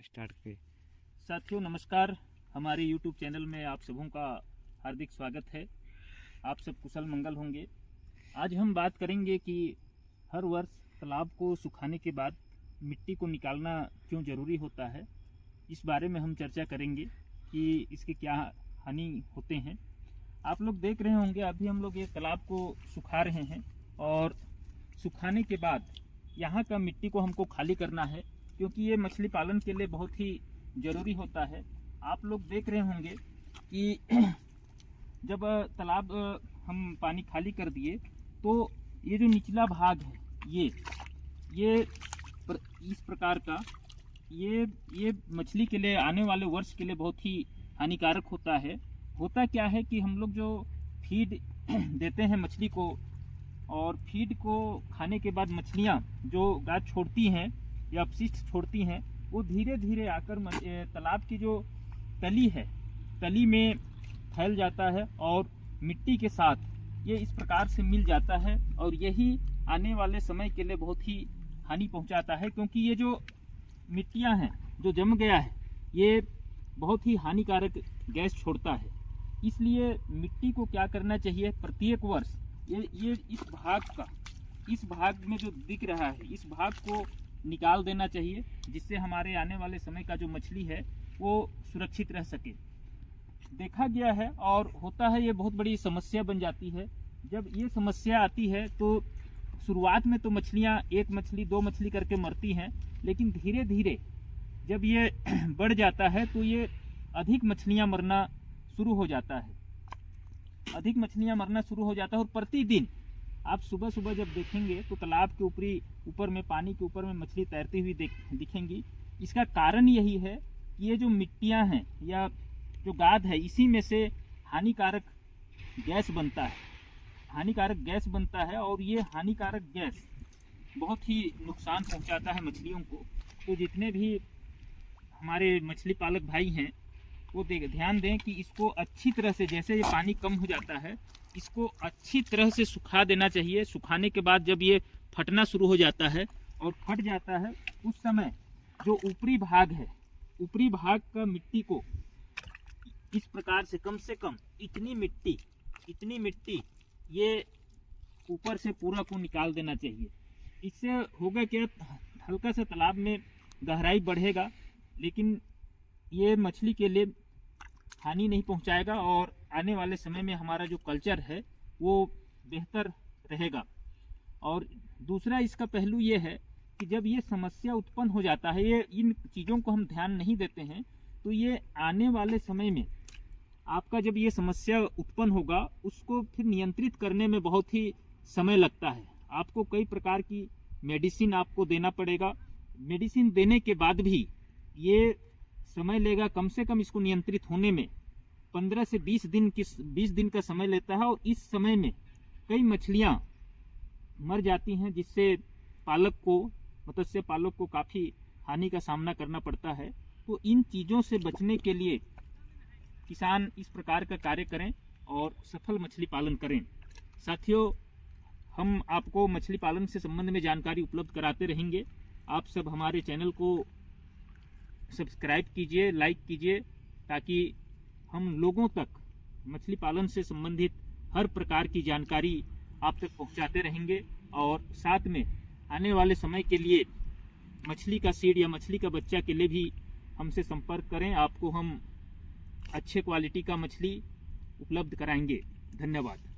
Start करें। साथियों नमस्कार, हमारे YouTube चैनल में आप सबों का हार्दिक स्वागत है। आप सब कुशल मंगल होंगे। आज हम बात करेंगे कि हर वर्ष तालाब को सुखाने के बाद मिट्टी को निकालना क्यों ज़रूरी होता है। इस बारे में हम चर्चा करेंगे कि इसके क्या हानि होते हैं। आप लोग देख रहे होंगे, अभी हम लोग ये तालाब को सुखा रहे हैं और सुखाने के बाद यहाँ का मिट्टी को हमको खाली करना है, क्योंकि ये मछली पालन के लिए बहुत ही ज़रूरी होता है। आप लोग देख रहे होंगे कि जब तालाब हम पानी खाली कर दिए तो ये जो निचला भाग है ये इस प्रकार का ये मछली के लिए आने वाले वर्ष के लिए बहुत ही हानिकारक होता है। होता क्या है कि हम लोग जो फीड देते हैं मछली को, और फीड को खाने के बाद मछलियाँ जो गाद छोड़ती हैं या अपशिष्ट छोड़ती हैं, वो धीरे धीरे आकर तालाब की जो तली है, तली में फैल जाता है और मिट्टी के साथ ये इस प्रकार से मिल जाता है, और यही आने वाले समय के लिए बहुत ही हानि पहुंचाता है। क्योंकि ये जो मिट्टियां हैं, जो जम गया है, ये बहुत ही हानिकारक गैस छोड़ता है। इसलिए मिट्टी को क्या करना चाहिए, प्रत्येक वर्ष ये इस भाग में जो दिख रहा है, इस भाग को निकाल देना चाहिए, जिससे हमारे आने वाले समय का जो मछली है वो सुरक्षित रह सके। देखा गया है और होता है, ये बहुत बड़ी समस्या बन जाती है। जब ये समस्या आती है तो शुरुआत में तो मछलियाँ एक मछली दो मछली करके मरती हैं, लेकिन धीरे धीरे जब ये बढ़ जाता है तो ये अधिक मछलियाँ मरना शुरू हो जाता है, और प्रतिदिन आप सुबह सुबह जब देखेंगे तो तालाब के ऊपर में पानी के ऊपर में मछली तैरती हुई दिखेंगी। इसका कारण यही है कि ये जो मिट्टियाँ हैं या जो गाद है, इसी में से हानिकारक गैस बनता है, और ये हानिकारक गैस बहुत ही नुकसान पहुंचाता है मछलियों को। तो जितने भी हमारे मछली पालक भाई हैं वो ध्यान दें कि इसको अच्छी तरह से, जैसे ये पानी कम हो जाता है, इसको अच्छी तरह से सुखा देना चाहिए। सुखाने के बाद जब ये फटना शुरू हो जाता है और फट जाता है, उस समय जो ऊपरी भाग का मिट्टी को इस प्रकार से कम इतनी मिट्टी ये ऊपर से पूरा को निकाल देना चाहिए। इससे होगा क्या, हल्का सा तालाब में गहराई बढ़ेगा, लेकिन ये मछली के लिए हानि नहीं पहुंचाएगा, और आने वाले समय में हमारा जो कल्चर है वो बेहतर रहेगा। और दूसरा इसका पहलू ये है कि जब ये समस्या उत्पन्न हो जाता है, ये इन चीज़ों को हम ध्यान नहीं देते हैं, तो ये आने वाले समय में आपका जब ये समस्या उत्पन्न होगा, उसको फिर नियंत्रित करने में बहुत ही समय लगता है। आपको कई प्रकार की मेडिसिन आपको देना पड़ेगा। मेडिसिन देने के बाद भी ये समय लेगा, कम से कम इसको नियंत्रित होने में 15 से 20 दिन का समय लेता है, और इस समय में कई मछलियां मर जाती हैं, जिससे मत्स्य पालक को काफ़ी हानि का सामना करना पड़ता है। तो इन चीज़ों से बचने के लिए किसान इस प्रकार का कार्य करें और सफल मछली पालन करें। साथियों, हम आपको मछली पालन से संबंध में जानकारी उपलब्ध कराते रहेंगे। आप सब हमारे चैनल को सब्सक्राइब कीजिए, लाइक कीजिए, ताकि हम लोगों तक मछली पालन से संबंधित हर प्रकार की जानकारी आप तक पहुंचाते रहेंगे। और साथ में आने वाले समय के लिए मछली का सीड या मछली का बच्चा के लिए भी हमसे संपर्क करें। आपको हम अच्छे क्वालिटी का मछली उपलब्ध कराएंगे। धन्यवाद।